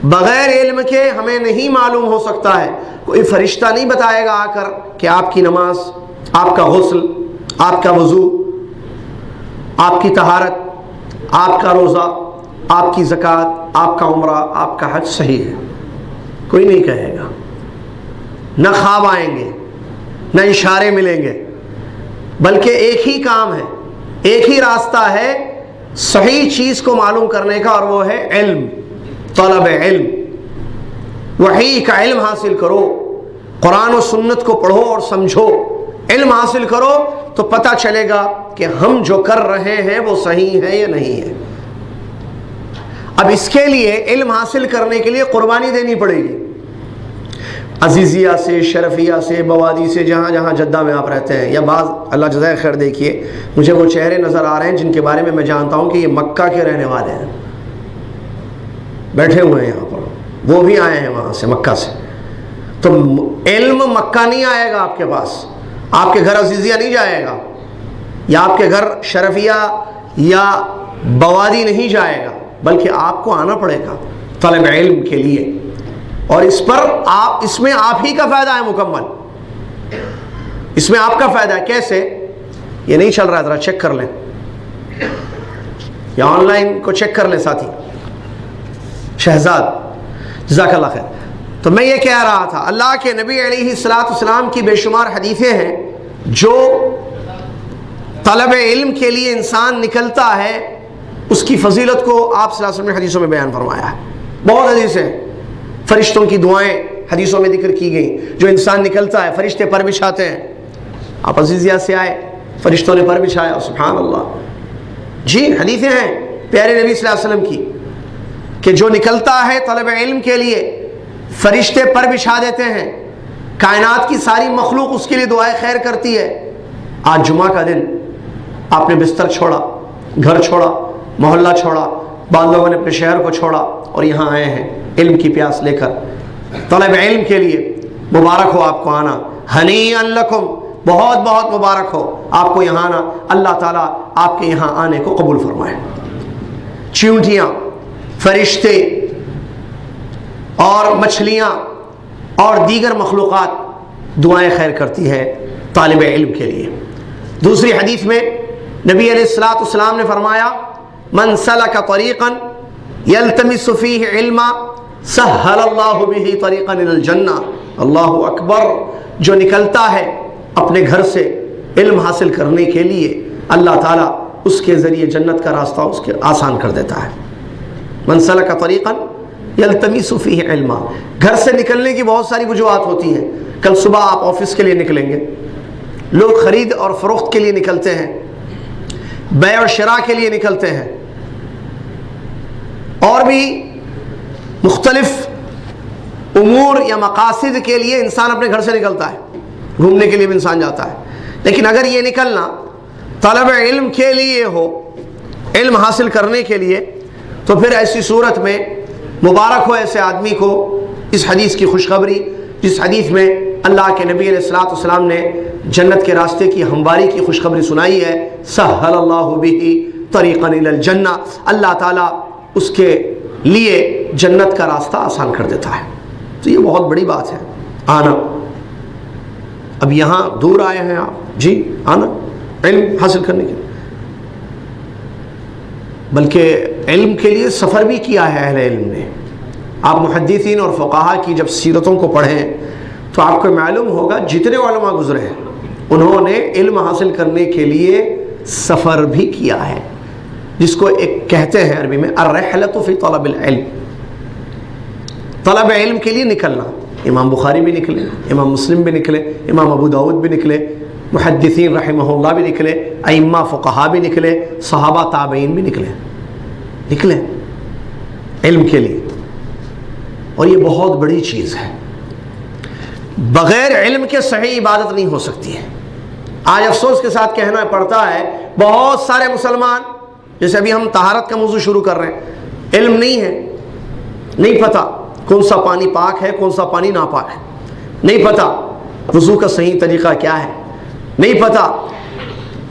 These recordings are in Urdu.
بغیر علم کے ہمیں نہیں معلوم ہو سکتا ہے. کوئی فرشتہ نہیں بتائے گا آ کر کہ آپ کی نماز، آپ کا غسل، آپ کا وضو، آپ کی طہارت، آپ کا روزہ، آپ کی زکوٰۃ، آپ کا عمرہ، آپ کا حج صحیح ہے. کوئی نہیں کہے گا. نہ خواب آئیں گے، نہ اشارے ملیں گے، بلکہ ایک ہی کام ہے، ایک ہی راستہ ہے صحیح چیز کو معلوم کرنے کا، اور وہ ہے علم، طلب علم. وحی کا علم حاصل کرو، قرآن و سنت کو پڑھو اور سمجھو. علم حاصل کرو تو پتہ چلے گا کہ ہم جو کر رہے ہیں وہ صحیح ہے یا نہیں ہے. اب اس کے لیے، علم حاصل کرنے کے لیے قربانی دینی پڑے گی. عزیزیہ سے، شرفیہ سے، بوادی سے، جہاں جہاں جدہ میں آپ رہتے ہیں، یا بعض، اللہ جزائے خیر، دیکھیے مجھے وہ چہرے نظر آ رہے ہیں جن کے بارے میں جانتا ہوں کہ یہ مکہ کے رہنے والے ہیں، بیٹھے ہوئے ہیں یہاں پر، وہ بھی آئے ہیں وہاں سے، مکہ سے. تو علم مکہ نہیں آئے گا آپ کے پاس، آپ کے گھر عزیزیہ نہیں جائے گا، یا آپ کے گھر شرفیہ یا بوادی نہیں جائے گا، بلکہ آپ کو آنا پڑے گا طلب علم کے لیے. اور اس میں آپ ہی کا فائدہ ہے مکمل، اس میں آپ کا فائدہ ہے. کیسے؟ یہ نہیں چل رہا ہے، ذرا چیک کر لیں، یا آن لائن کو چیک کر لیں ساتھی. شہزاد جزاک اللہ خیر. تو میں یہ کہہ رہا تھا، اللہ کے نبی علیہ الصلوۃ والسلام کی بے شمار حدیثیں ہیں جو طلب علم کے لیے انسان نکلتا ہے، اس کی فضیلت کو آپ صلی اللہ علیہ وسلم نے حدیثوں میں بیان فرمایا ہے. بہت حدیثیں، فرشتوں کی دعائیں حدیثوں میں ذکر کی گئی. جو انسان نکلتا ہے، فرشتے پر بچھاتے ہیں. آپ عزیزیہ سے آئے، فرشتوں نے پر بچھایا، سبحان اللہ. جی حدیثیں ہیں پیارے نبی صلی اللہ علیہ وسلم کی کہ جو نکلتا ہے طلب علم کے لیے، فرشتے پر بچھا دیتے ہیں، کائنات کی ساری مخلوق اس کے لیے دعائیں خیر کرتی ہے. آج جمعہ کا دن، آپ نے بستر چھوڑا، گھر چھوڑا، محلہ چھوڑا، بعض لوگوں نے اپنے شہر کو چھوڑا اور یہاں آئے ہیں علم کی پیاس لے کر، طلب علم کے لیے. مبارک ہو آپ کو آنا، ہنیئا لکم، بہت بہت مبارک ہو آپ کو یہاں آنا. اللہ تعالیٰ آپ کے یہاں آنے کو قبول فرمائے. چیونٹیاں، فرشتے اور مچھلیاں اور دیگر مخلوقات دعائیں خیر کرتی ہے طالب علم کے لیے. دوسری حدیث میں نبی علیہ الصلوۃ والسلام نے فرمایا، من سلک طریقا یلتمس فیہ علما سہل اللہ بہ طریقا الی الجنہ. اللہ اکبر. جو نکلتا ہے اپنے گھر سے علم حاصل کرنے کے لیے، اللہ تعالیٰ اس کے ذریعے جنت کا راستہ اس کے آسان کر دیتا ہے. من سلک طریقا یلتمس فیہ علما. گھر سے نکلنے کی بہت ساری وجوہات ہوتی ہیں. کل صبح آپ آفس کے لیے نکلیں گے، لوگ خرید اور فروخت کے لیے نکلتے ہیں، بیع و شراء کے لیے نکلتے ہیں، اور بھی مختلف امور یا مقاصد کے لیے انسان اپنے گھر سے نکلتا ہے. گھومنے کے لیے بھی انسان جاتا ہے. لیکن اگر یہ نکلنا طلب علم کے لیے ہو، علم حاصل کرنے کے لیے، تو پھر ایسی صورت میں مبارک ہو ایسے آدمی کو اس حدیث کی خوشخبری، جس حدیث میں اللہ کے نبی علیہ الصلوۃ والسلام نے جنت کے راستے کی ہمواری کی خوشخبری سنائی ہے. سہل اللہ بہ طریقا الی الجنہ. اللہ تعالیٰ اس کے لیے جنت کا راستہ آسان کر دیتا ہے. تو یہ بہت بڑی بات ہے آنا. اب یہاں دور آئے ہیں آپ، جی آنا علم حاصل کرنے کے لیے، بلکہ علم کے لیے سفر بھی کیا ہے اہل علم نے. آپ محدثین اور فقہا کی جب سیرتوں کو پڑھیں تو آپ کو معلوم ہوگا جتنے علماء گزرے ہیں انہوں نے علم حاصل کرنے کے لیے سفر بھی کیا ہے، جس کو ایک کہتے ہیں عربی میں الرحلۃ فی طلب العلم. طلب علم کے لیے نکلنا. امام بخاری بھی نکلے، امام مسلم بھی نکلے، امام ابو داؤد بھی نکلے، محدثین رحمہ اللہ بھی نکلے، ائمہ فقہا بھی نکلے، صحابہ تابعین بھی نکلے علم کے لیے. اور یہ بہت بڑی چیز ہے. بغیر علم کے صحیح عبادت نہیں ہو سکتی ہے. آج افسوس کے ساتھ کہنا پڑتا ہے بہت سارے مسلمان، جیسے ابھی ہم طہارت کا موضوع شروع کر رہے ہیں، علم نہیں ہے، نہیں پتہ کون سا پانی پاک ہے کون سا پانی ناپاک ہے، نہیں پتہ وضو کا صحیح طریقہ کیا ہے، نہیں پتہ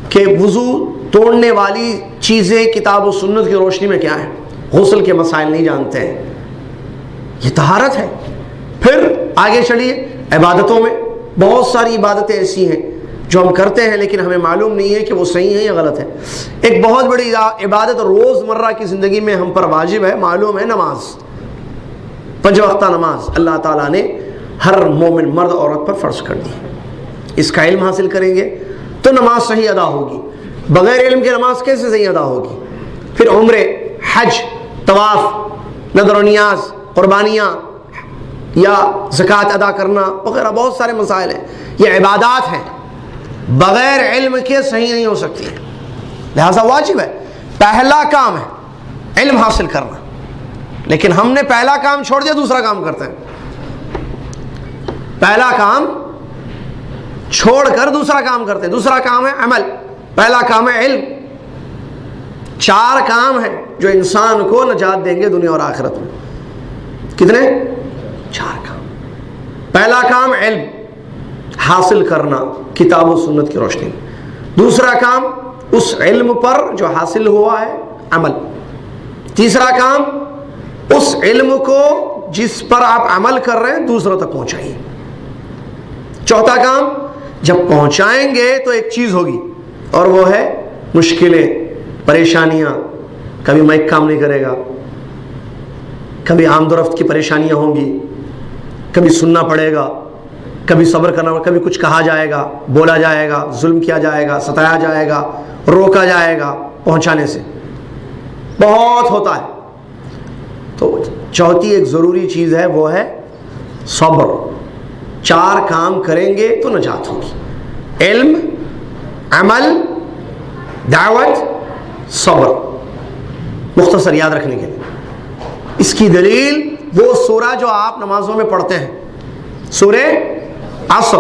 کہ وضو توڑنے والی چیزیں کتاب و سنت کی روشنی میں کیا ہیں، غسل کے مسائل نہیں جانتے ہیں. یہ طہارت ہے۔ پھر آگے چلیے، عبادتوں میں بہت ساری عبادتیں ایسی ہیں جو ہم کرتے ہیں لیکن ہمیں معلوم نہیں ہے کہ وہ صحیح ہے یا غلط ہے۔ ایک بہت بڑی عبادت روزمرہ کی زندگی میں ہم پر واجب ہے، معلوم ہے، نماز، 5 وقتہ نماز اللہ تعالیٰ نے ہر مومن مرد عورت پر فرض کر دی۔ اس کا علم حاصل کریں گے تو نماز صحیح ادا ہوگی، بغیر علم کے نماز کیسے صحیح ادا ہوگی؟ پھر عمرے، حج، طواف، نذر و نیاز، قربانیاں یا زکوٰۃ ادا کرنا وغیرہ بہت سارے مسائل ہیں، یہ عبادات ہیں، بغیر علم کے صحیح نہیں ہو سکتی ہیں، لہذا واجب ہے، پہلا کام ہے علم حاصل کرنا، لیکن ہم نے پہلا کام چھوڑ دیا، دوسرا کام کرتے ہیں۔ پہلا کام چھوڑ کر دوسرا کام کرتے ہیں، دوسرا کام ہے عمل، پہلا کام ہے علم۔ 4 کام ہیں جو انسان کو نجات دیں گے دنیا اور آخرت میں۔ کتنے؟ 4 کام۔ پہلا کام علم حاصل کرنا کتاب و سنت کی روشنی میں، دوسرا کام اس علم پر جو حاصل ہوا ہے عمل، تیسرا کام اس علم کو جس پر آپ عمل کر رہے ہیں دوسروں تک پہنچائیے، چوتھا کام جب پہنچائیں گے تو ایک چیز ہوگی اور وہ ہے مشکلیں، پریشانیاں، کبھی مائک کام نہیں کرے گا، کبھی آمد و رفت کی پریشانیاں ہوں گی، کبھی سننا پڑے گا، کبھی صبر کرنا پڑے گا، کبھی کچھ کہا جائے گا، بولا جائے گا، ظلم کیا جائے گا، ستایا جائے گا، روکا جائے گا پہنچانے سے، بہت ہوتا ہے۔ تو چوتھی ایک ضروری چیز ہے، وہ ہے صبر۔ 4 کام کریں گے تو نجات ہوگی، علم، عمل، دعوت، صبر۔ مختصر یاد رکھنے کے لیے اس کی دلیل وہ سورہ جو آپ نمازوں میں پڑھتے ہیں، سورہ عصر،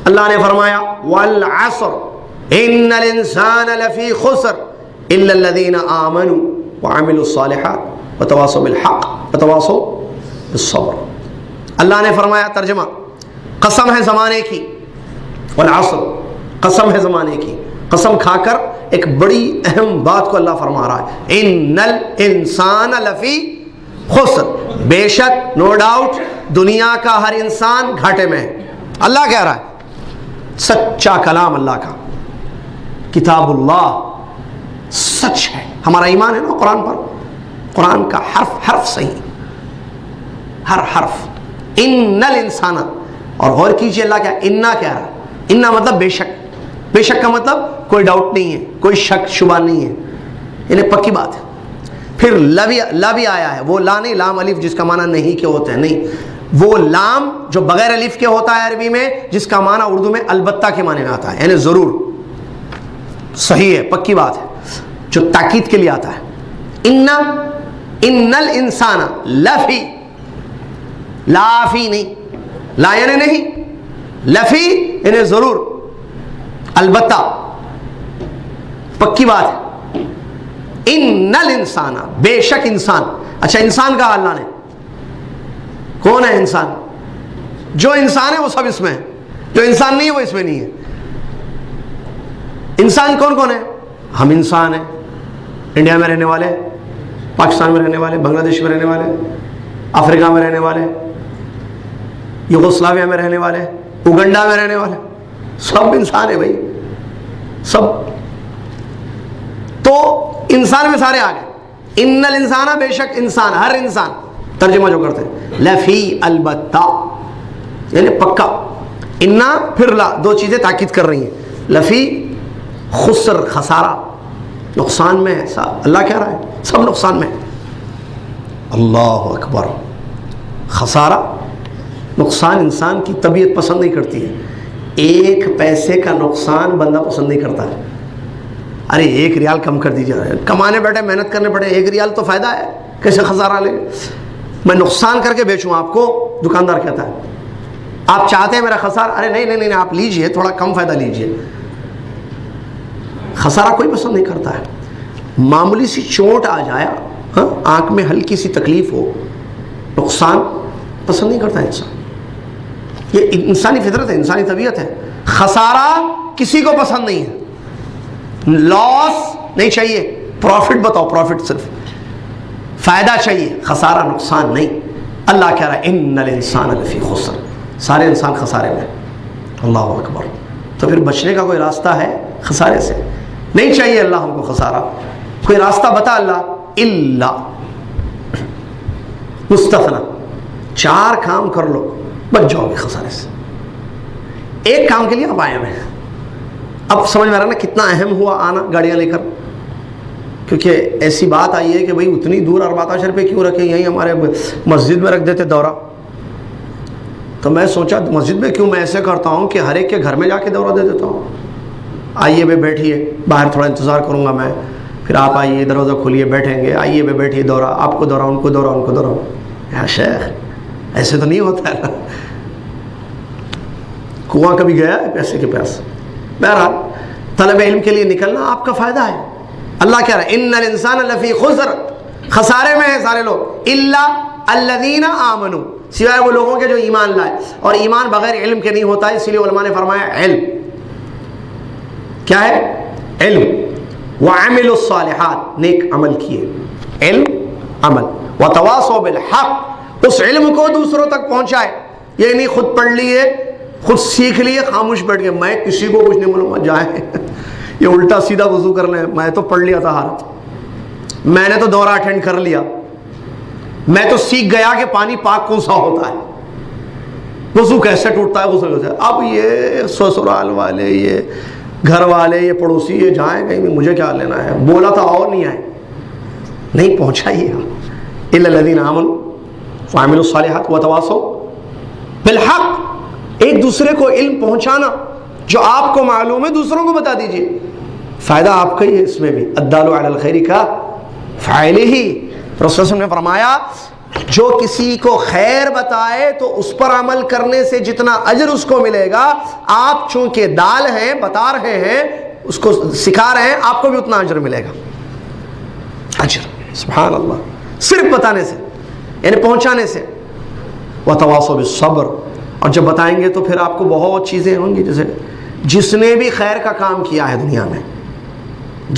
اللہ نے فرمایا والعصر ان الانسان لفی خسر الا الذین آمنوا وعملوا الصالحات وتواصوا بالحق وتواصوا بالصبر۔ اللہ نے فرمایا، ترجمہ، قسم ہے زمانے کی، والعصر، قسم ہے زمانے کی، قسم کھا کر ایک بڑی اہم بات کو اللہ فرما رہا ہے، ان الانسان لفی خسر، بے شک، نو ڈاؤٹ، دنیا کا ہر انسان گھاٹے میں ہے۔ اللہ کہہ رہا ہے، سچا کلام اللہ کا، کتاب اللہ سچ ہے، ہمارا ایمان ہے نا قرآن پر، قرآن کا حرف حرف صحیح، ہر حرف، ان الانسان، اور غور کیجئے اللہ کیا انا کہہ رہا ہے، انا مطلب بے شک، بے شک کا مطلب کوئی ڈاؤٹ نہیں ہے، کوئی شک شبہ نہیں ہے، یعنی پکی بات ہے۔ پھر لا بھی آیا ہے، وہ لا نہیں، لام الف جس کا معنی نہیں کے ہوتے ہیں، نہیں، وہ لام جو بغیر الف کے ہوتا ہے عربی میں، جس کا معنی اردو میں البتہ کے معنی میں آتا ہے، یعنی ضرور، صحیح ہے، پکی بات ہے، جو تاکید کے لیے آتا ہے۔ ان الانسان لفی، لافی نہیں، لا یعنی نہیں، لفی یعنی ضرور، البتہ، پکی بات ہے۔ ان الانسان، بے شک انسان، اچھا انسان کہا اللہ نے، کون ہے انسان؟ جو انسان ہے وہ سب اس میں ہے، جو انسان نہیں ہے وہ اس میں نہیں ہے۔ انسان کون کون ہے؟ ہم انسان ہیں، انڈیا میں رہنے والے، پاکستان میں رہنے والے، بنگلہ دیش میں رہنے والے، افریقہ میں رہنے والے، یوگوسلاویا میں رہنے والے، اگنڈا میں رہنے والے، سب انسان ہیں بھائی، سب۔ تو انسان میں سارے آ گئے، ان الانسان، بے شک انسان، ہر انسان، ترجمہ جو کرتے ہیں، لفی البتہ یعنی پکا، انا پھر لا، دو چیزیں تاکید کر رہی ہیں، لفی خسر، خسارہ، نقصان میں ہے، اللہ کہہ رہا ہے سب نقصان میں ہے۔ اللہ اکبر، خسارہ، نقصان انسان کی طبیعت پسند نہیں کرتی ہے، 1 پیسے کا نقصان بندہ پسند نہیں کرتا ہے۔ ارے 1 ریال کم کر دیجیے، کمانے بیٹھے محنت کرنے پڑے، 1 ریال تو فائدہ ہے، کیسے خسارہ لے، میں نقصان کر کے بیچوں آپ کو، دکاندار کہتا ہے آپ چاہتے ہیں میرا خسارہ، ارے نہیں نہیں نہیں آپ لیجئے، تھوڑا کم فائدہ لیجئے۔ خسارہ کوئی پسند نہیں کرتا ہے، معمولی سی چوٹ آ جائے، آنکھ میں ہلکی سی تکلیف ہو، نقصان پسند نہیں کرتا انسان، یہ انسانی فطرت ہے، انسانی طبیعت ہے۔ خسارہ کسی کو پسند نہیں ہے، لاس نہیں چاہیے، پروفٹ بتاؤ، پروفٹ صرف، فائدہ چاہیے، خسارہ نقصان نہیں۔ اللہ کہہ رہا ہے ان الانسان لفی خسر، سارے انسان خسارے میں. اللہ اکبر. تو پھر بچنے کا کوئی راستہ ہے خسارے سے؟ نہیں چاہیے اللہ ہم کو خسارہ. کوئی راستہ بتا اللہ. الا مستثنا، 4 کام کر لو بچ جاؤ گے خسارے سے. ایک کام کے لیے آپ آئے ہوئے ہیں. اب سمجھ میں آ رہا نا کتنا اہم ہوا آنا گاڑیاں لے کر. کیونکہ ایسی بات آئی ہے کہ بھائی اتنی دور 14 روپے کیوں رکھے، یہیں ہمارے مسجد میں رکھ دیتے دورہ. تو میں سوچا مسجد میں کیوں، میں ایسے کرتا ہوں کہ ہر ایک کے گھر میں جا کے دورہ دے دیتا ہوں. آئیے بے بیٹھیے، باہر تھوڑا انتظار کروں گا میں، پھر آپ آئیے دروازہ کھولیے بیٹھیں گے. آئیے بے بیٹھیے، دورہ آپ کو دورہ، ان کو دورہ، ان کو دورہ. یا شیخ ایسے تو نہیں ہوتا ہے نا. کنواں کبھی گیا ہے پیسے کے پیاس. بہرحال طلب علم کے لیے نکلنا آپ کا فائدہ ہے. اللہ کہہ رہا ہے ان الانسان لفی خسر، خسارے میں ہیں سارے لوگ. الا الذین آمنوا، سوائے وہ لوگوں کے جو ایمان لائے. اور ایمان بغیر علم کے نہیں ہوتا ہے، اسی لیے علماء نے فرمایا علم کیا ہے؟ علم. وعملوا الصالحات، نیک عمل کیے. علم عمل. وتواصوا بالحق، اس علم کو دوسروں تک پہنچائے. یہ نہیں خود پڑھ لیے، خود سیکھ لیے، خاموش بیٹھ گئے میں کسی کو کچھ نہیں بولوں گا. جائیں یہ الٹا سیدھا وضو کر لیں. میں تو پڑھ لیا طہارت، میں نے تو دورہ اٹینڈ کر لیا، میں تو سیکھ گیا کہ پانی پاک کون سا ہوتا ہے، وضو کیسے ٹوٹتا ہے، غسل کیسے. اب یہ سسرال والے، یہ گھر والے، یہ پڑوسی، یہ جائیں کہیں بھی، مجھے کیا لینا ہے. بولا تھا اور نہیں آئے، نہیں پہنچائیے. الا الذین آمنوا وعملوا الصالحات وتواصوا بالحق. ایک دوسرے کو علم پہنچانا، جو آپ کو معلوم ہے دوسروں کو بتا دیجئے. فائدہ آپ کا ہی ہے اس میں بھی. الدال علی الخیر کا فاعلہ. رسول صلی اللہ علیہ وسلم نے فرمایا جو کسی کو خیر بتائے تو اس پر عمل کرنے سے جتنا اجر اس کو ملے گا، آپ چونکہ دال ہیں، بتا رہے ہیں، اس کو سکھا رہے ہیں، آپ کو بھی اتنا اجر ملے گا. اجر سبحان اللہ، صرف بتانے سے، یعنی پہنچانے سے. وتواصوا بالصبر، اور جب بتائیں گے تو پھر آپ کو بہت چیزیں ہوں گی. جیسے جس نے بھی خیر کا کام کیا ہے دنیا میں،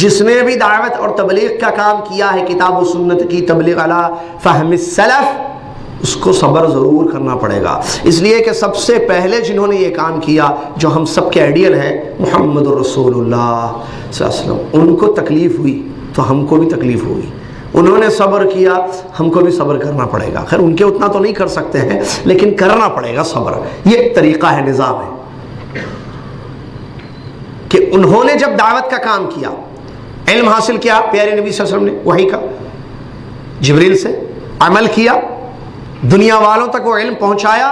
جس نے بھی دعوت اور تبلیغ کا کام کیا ہے، کتاب و سنت کی تبلیغ علی فہم السلف، اس کو صبر ضرور کرنا پڑے گا. اس لیے کہ سب سے پہلے جنہوں نے یہ کام کیا، جو ہم سب کے آئیڈیل ہیں، محمد رسول اللہ صلی اللہ علیہ وسلم، ان کو تکلیف ہوئی تو ہم کو بھی تکلیف ہوئی. انہوں نے صبر کیا، ہم کو بھی صبر کرنا پڑے گا. خیر ان کے اتنا تو نہیں کر سکتے ہیں، لیکن کرنا پڑے گا صبر. یہ ایک طریقہ ہے، نظام ہے کہ انہوں نے جب دعوت کا کام کیا، علم حاصل کیا پیارے نبی صلی اللہ علیہ وسلم نے وحی کا، جبریل سے عمل کیا، دنیا والوں تک وہ علم پہنچایا،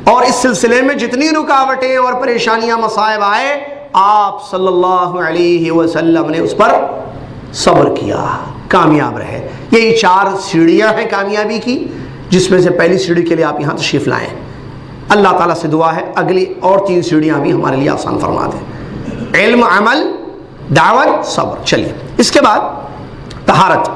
اور اس سلسلے میں جتنی رکاوٹیں اور پریشانیاں مصائب آئے، آپ صلی اللہ علیہ وسلم نے اس پر صبر کیا، کامیاب رہے. یہی 4 سیڑھیاں ہیں کامیابی کی، جس میں سے پہلی سیڑھی کے لیے آپ یہاں تشریف لائیں. اللہ تعالیٰ سے دعا ہے اگلی اور 3 سیڑھیاں بھی ہمارے لیے آسان فرما دیں. علم، عمل، دعوت، صبر. چلیے اس کے بعد طہارت.